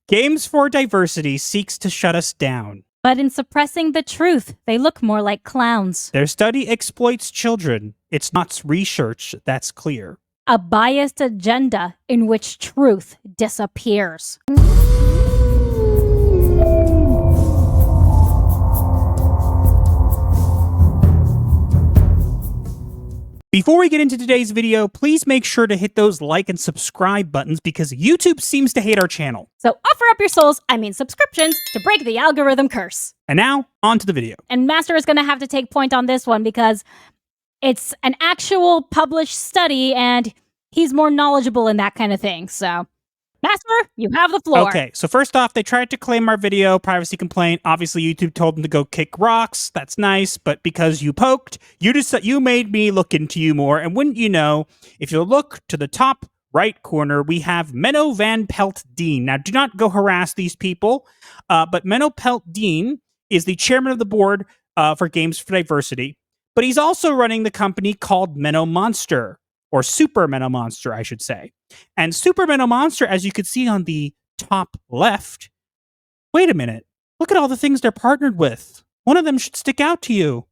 Games for Diversity seeks to shut us down. But in suppressing the truth, they look more like clowns. Their study exploits children. It's not research, that's clear. A biased agenda in which truth disappears. Before we get into today's video, please make sure to hit those like and subscribe buttons because YouTube seems to hate our channel. So offer up your subscriptions, to break the algorithm curse. And now, on to the video. And Master is going to have to take point on this one because it's an actual published study and he's more knowledgeable in that kind of thing. So, Master, you have the floor. Okay, so first off, they tried to claim our video, privacy complaint. Obviously, YouTube told them to go kick rocks. That's nice, but because you poked, you made me look into you more. And wouldn't you know, if you look to the top right corner, we have Menno van Pelt Dean. Now, do not go harass these people, but Menno Pelt Dean is the chairman of the board for Games for Diversity, but he's also running the company called Menno Monster. Or Super Menno Monster, I should say. And Super Menno Monster, as you can see on the top left, wait a minute, look at all the things they're partnered with. One of them should stick out to you.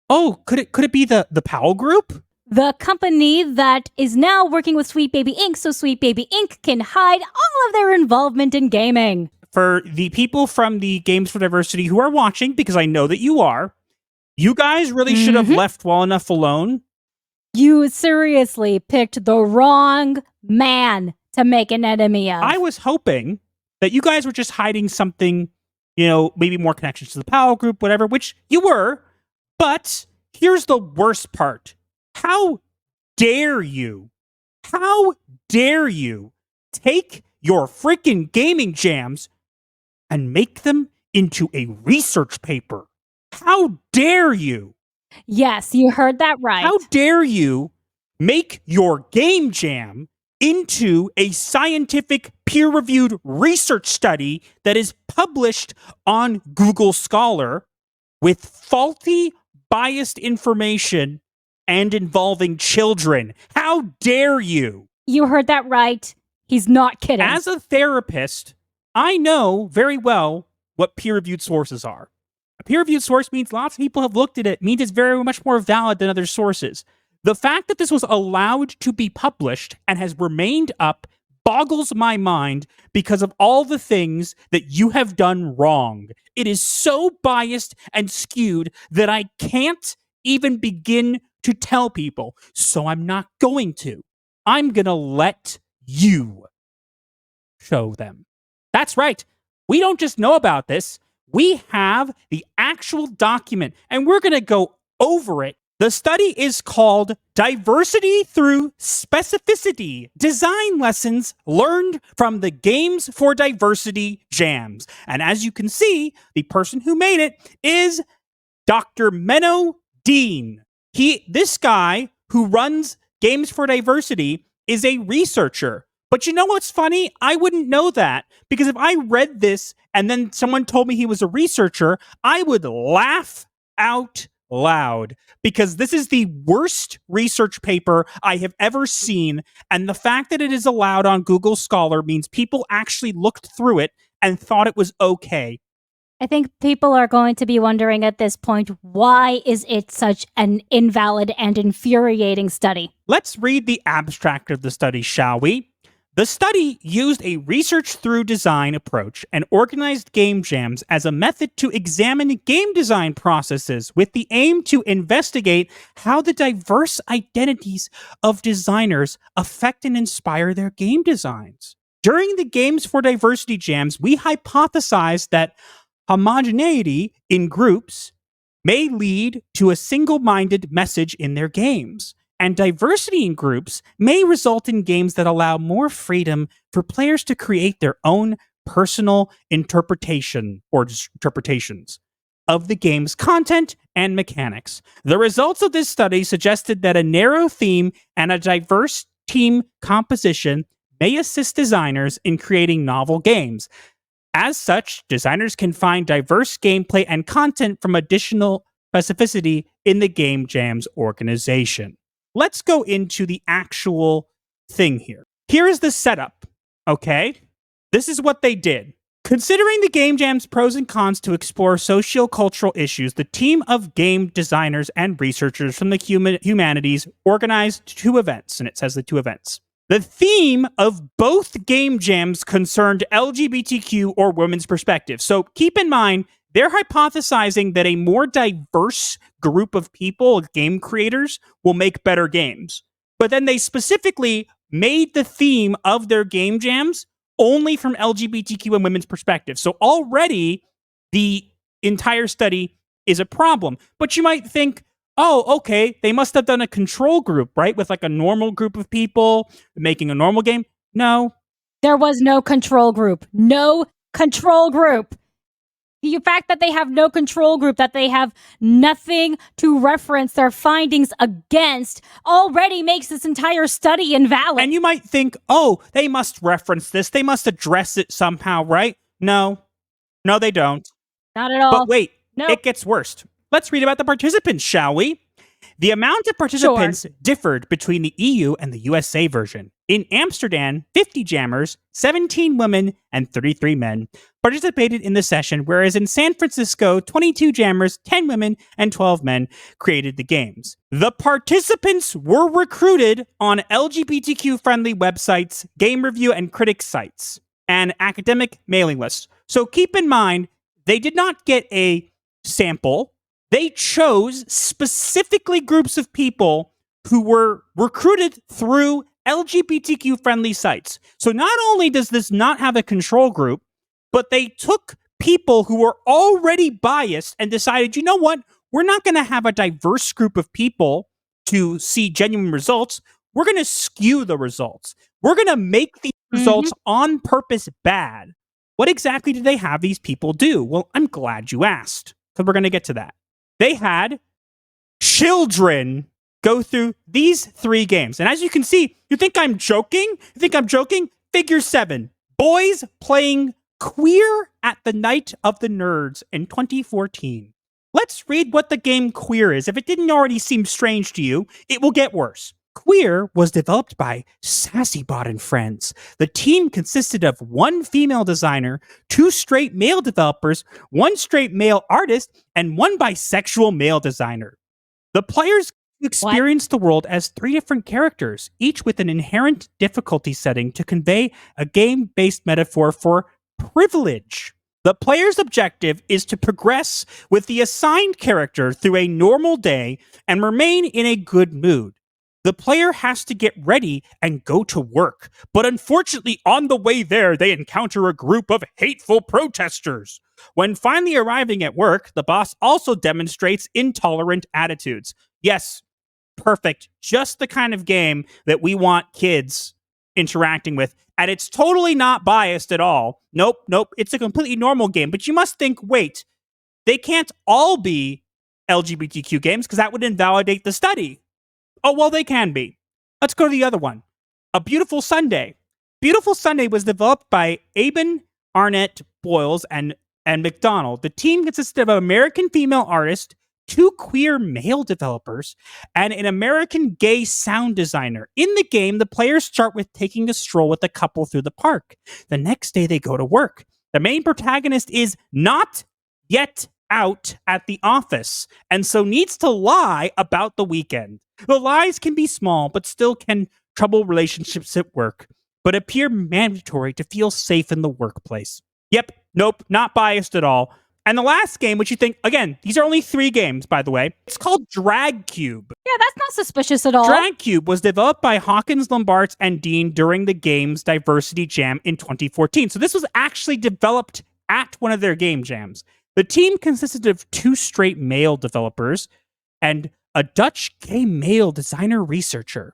Oh, could it be the Powell group? The company that is now working with Sweet Baby Inc. so Sweet Baby Inc. can hide all of their involvement in gaming. For the people from the Games for Diversity who are watching, because I know that you are, you guys really should have left well enough alone. You seriously picked the wrong man to make an enemy of. I was hoping that you guys were just hiding something, you know, maybe more connections to the Powell group, whatever, which you were. But here's the worst part. How dare you? How dare you take your freaking gaming jams and make them into a research paper? How dare you? Yes, you heard that right. How dare you make your game jam into a scientific peer-reviewed research study that is published on Google Scholar with faulty, biased information and involving children? How dare you? You heard that right. He's not kidding. As a therapist, I know very well what peer-reviewed sources are. A peer-reviewed source means lots of people have looked at it, means it's very much more valid than other sources. The fact that this was allowed to be published and has remained up boggles my mind because of all the things that you have done wrong. It is so biased and skewed that I can't even begin to tell people, so I'm not going to. I'm going to let you show them. That's right. We don't just know about this. We have the actual document, and we're going to go over it. The study is called Diversity Through Specificity, Design Lessons Learned from the Games for Diversity Jams. And as you can see, the person who made it is Dr. Menno Dean. This guy who runs Games for Diversity is a researcher. But you know what's funny? I wouldn't know that because if I read this and then someone told me he was a researcher, I would laugh out loud because this is the worst research paper I have ever seen. And the fact that it is allowed on Google Scholar means people actually looked through it and thought it was okay. I think people are going to be wondering at this point, why is it such an invalid and infuriating study? Let's read the abstract of the study, shall we? The study used a research-through-design approach and organized game jams as a method to examine game design processes with the aim to investigate how the diverse identities of designers affect and inspire their game designs. During the Games for Diversity jams, we hypothesized that homogeneity in groups may lead to a single-minded message in their games. And diversity in groups may result in games that allow more freedom for players to create their own personal interpretation or interpretations of the game's content and mechanics. The results of this study suggested that a narrow theme and a diverse team composition may assist designers in creating novel games. As such, designers can find diverse gameplay and content from additional specificity in the Game Jams organization. Let's go into the actual thing here. Here is the setup, okay? This is what they did. Considering the game jam's pros and cons to explore socio-cultural issues, the team of game designers and researchers from the humanities organized 2 events, and it says the 2 events. The theme of both game jams concerned LGBTQ or women's perspective. So keep in mind, they're hypothesizing that a more diverse group of people, game creators, will make better games. But then they specifically made the theme of their game jams only from LGBTQ and women's perspective. So already the entire study is a problem. But you might think, oh, okay, they must have done a control group, right? With like a normal group of people making a normal game. No. There was no control group. No control group. The fact that they have no control group, that they have nothing to reference their findings against, already makes this entire study invalid. And you might think, oh, they must reference this. They must address it somehow, right? No. No, they don't. Not at all. But wait, Nope. It gets worse. Let's read about the participants, shall we? The amount of participants differed between the EU and the USA version. In Amsterdam, 50 jammers, 17 women, and 33 men participated in the session, whereas in San Francisco, 22 jammers, 10 women, and 12 men created the games. The participants were recruited on LGBTQ-friendly websites, game review and critic sites, and academic mailing lists. So keep in mind, they did not get a sample. They chose specifically groups of people who were recruited through LGBTQ-friendly sites. So not only does this not have a control group, but they took people who were already biased and decided, you know what? We're not going to have a diverse group of people to see genuine results. We're going to skew the results. We're going to make these results on purpose bad. What exactly did they have these people do? Well, I'm glad you asked, because we're going to get to that. They had children go through these 3 games. And as you can see, you think I'm joking? You think I'm joking? Figure 7. Boys playing Queer at the Night of the Nerds in 2014. Let's read what the game Queer is. If it didn't already seem strange to you, it will get worse. Queer was developed by SassyBot and friends. The team consisted of 1 female designer, 2 straight male developers, 1 straight male artist, and 1 bisexual male designer. The players experienced the world as 3 different characters, each with an inherent difficulty setting to convey a game-based metaphor for privilege. The player's objective is to progress with the assigned character through a normal day and remain in a good mood. The player has to get ready and go to work, but unfortunately on the way there, they encounter a group of hateful protesters. When finally arriving at work, the boss also demonstrates intolerant attitudes. Yes, perfect. Just the kind of game that we want kids interacting with. And it's totally not biased at all. Nope. It's a completely normal game. But you must think, wait, they can't all be LGBTQ games because that would invalidate the study. Oh, well, they can be. Let's go to the other one. A Beautiful Sunday. Beautiful Sunday was developed by Aben, Arnett, Boyles, and McDonald. The team consisted of an American female artist, 2 queer male developers, and an American gay sound designer. In the game, the players start with taking a stroll with a couple through the park. The next day, they go to work. The main protagonist is not yet out at the office, and so needs to lie about the weekend. The lies can be small, but still can trouble relationships at work, but appear mandatory to feel safe in the workplace. Yep, nope, not biased at all. And the last game, which you think, again, these are only 3 games, by the way. It's called Drag Cube. Yeah, that's not suspicious at all. Drag Cube was developed by Hawkins, Lombards, and Dean during the game's Diversity Jam in 2014. So this was actually developed at one of their game jams. The team consisted of 2 straight male developers and a Dutch gay male designer researcher.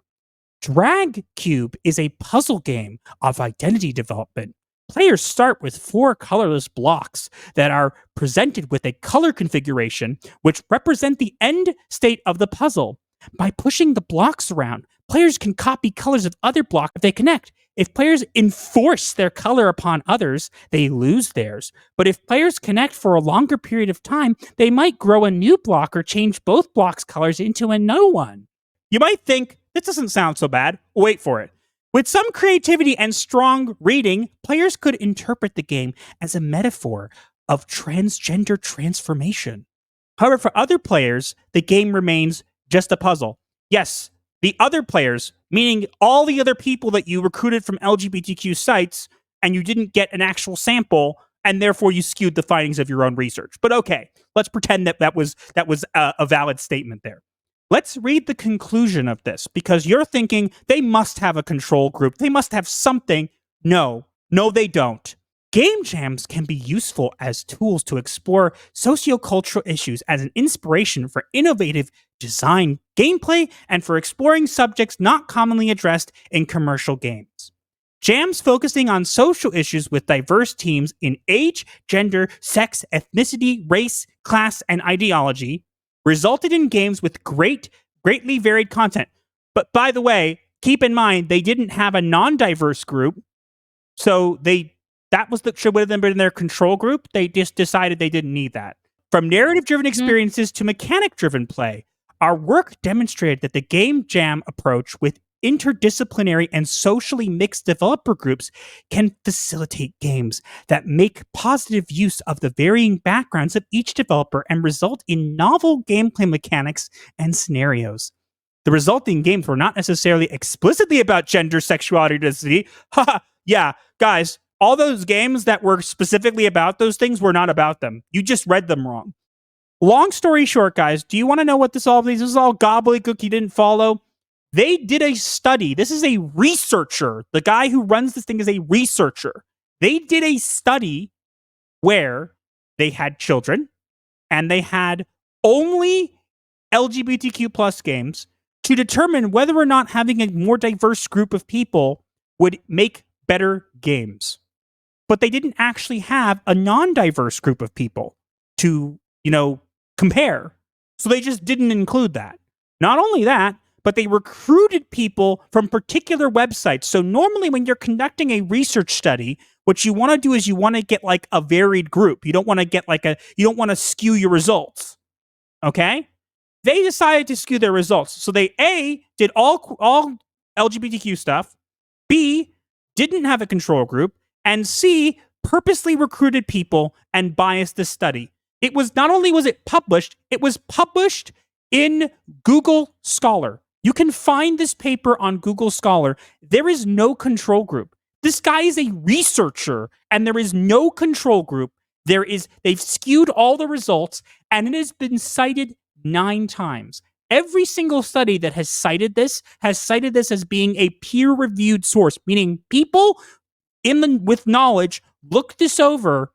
Drag Cube is a puzzle game of identity development. Players start with 4 colorless blocks that are presented with a color configuration which represent the end state of the puzzle. By pushing the blocks around, players can copy colors of other blocks if they connect. If players enforce their color upon others, they lose theirs. But if players connect for a longer period of time, they might grow a new block or change both blocks' colors into a new one. You might think, this doesn't sound so bad. Wait for it. With some creativity and strong reading, players could interpret the game as a metaphor of transgender transformation. However, for other players, the game remains just a puzzle. Yes, the other players, meaning all the other people that you recruited from LGBTQ sites and you didn't get an actual sample, and therefore you skewed the findings of your own research. But okay, let's pretend that was a valid statement there. Let's read the conclusion of this, because you're thinking they must have a control group. They must have something. No, they don't. Game jams can be useful as tools to explore sociocultural issues as an inspiration for innovative design, gameplay, and for exploring subjects not commonly addressed in commercial games. Jams focusing on social issues with diverse teams in age, gender, sex, ethnicity, race, class, and ideology resulted in games with greatly varied content. But by the way, keep in mind, they didn't have a non-diverse group, so that should have been their control group. They just decided they didn't need that. From narrative-driven experiences to mechanic-driven play, our work demonstrated that the game jam approach with interdisciplinary and socially mixed developer groups can facilitate games that make positive use of the varying backgrounds of each developer and result in novel gameplay mechanics and scenarios. The resulting games were not necessarily explicitly about gender, sexuality, or diversity. Haha, yeah, guys, all those games that were specifically about those things were not about them. You just read them wrong. Long story short, guys, do you want to know what this is all gobbledygook you didn't follow? They did a study. This is a researcher. The guy who runs this thing is a researcher. They did a study where they had children and they had only LGBTQ plus games to determine whether or not having a more diverse group of people would make better games. But they didn't actually have a non-diverse group of people to, compare. So they just didn't include that. Not only that, but they recruited people from particular websites. So normally when you're conducting a research study, what you want to do is you want to get like a varied group. You don't want to get you don't want to skew your results. Okay? They decided to skew their results. So they did all LGBTQ stuff, B, didn't have a control group, and C, purposely recruited people and biased the study. It was not only was it published in Google Scholar. You can find this paper on Google Scholar. There is no control group. This guy is a researcher, and there is no control group. They've skewed all the results, and it has been cited 9 times. Every single study that has cited this as being a peer-reviewed source, meaning people with knowledge looked this over,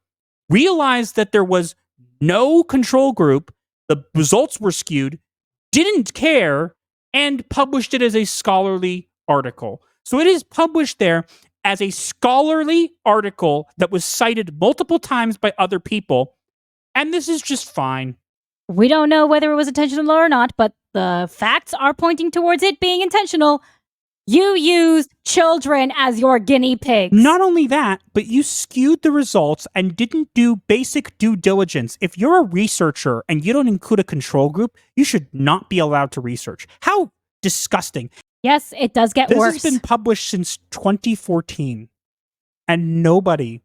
realized that there was no control group, the results were skewed, didn't care, and published it as a scholarly article. So it is published there as a scholarly article that was cited multiple times by other people, and this is just fine. We don't know whether it was intentional or not, but the facts are pointing towards it being intentional. You used children as your guinea pigs. Not only that, but you skewed the results and didn't do basic due diligence. If you're a researcher and you don't include a control group, you should not be allowed to research. How disgusting. Yes, it does get worse. This has been published since 2014, and nobody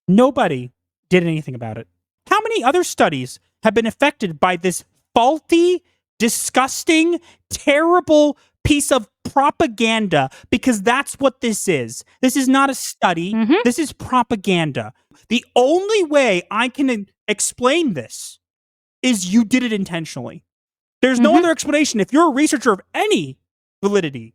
did anything about it. How many other studies have been affected by this faulty, disgusting, terrible piece of propaganda? Because that's what this is. This is not a study. Mm-hmm. This is propaganda. The only way I can explain this is you did it intentionally. There's no other explanation. If you're a researcher of any validity,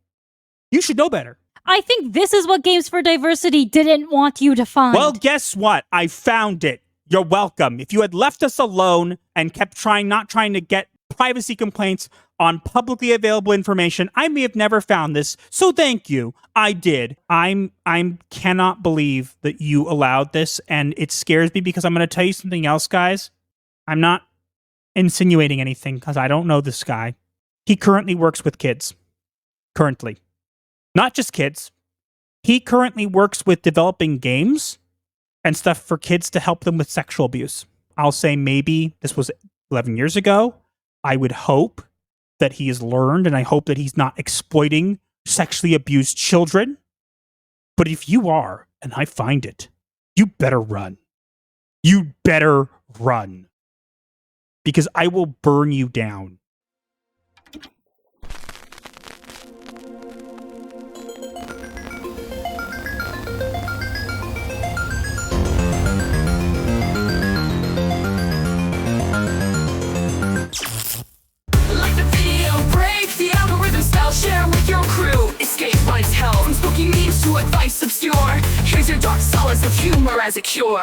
you should know better. I think this is what Games for Diversity didn't want you to find. Well, guess what? I found it. You're welcome. If you had left us alone and kept not trying to get privacy complaints on publicly available information, I may have never found this. So thank you. I did. I cannot believe that you allowed this, and it scares me because I'm going to tell you something else, guys. I'm not insinuating anything because I don't know this guy. He currently works with kids. Currently. Not just kids. He currently works with developing games and stuff for kids to help them with sexual abuse. I'll say maybe this was 11 years ago. I would hope that he has learned, and I hope that he's not exploiting sexually abused children. But if you are, and I find it, you better run. You better run. Because I will burn you down. Like the video, break the algorithm style, share with your crew. Escape life's hell, from spooky memes to advice obscure. Here's your dark solace of humor as a cure.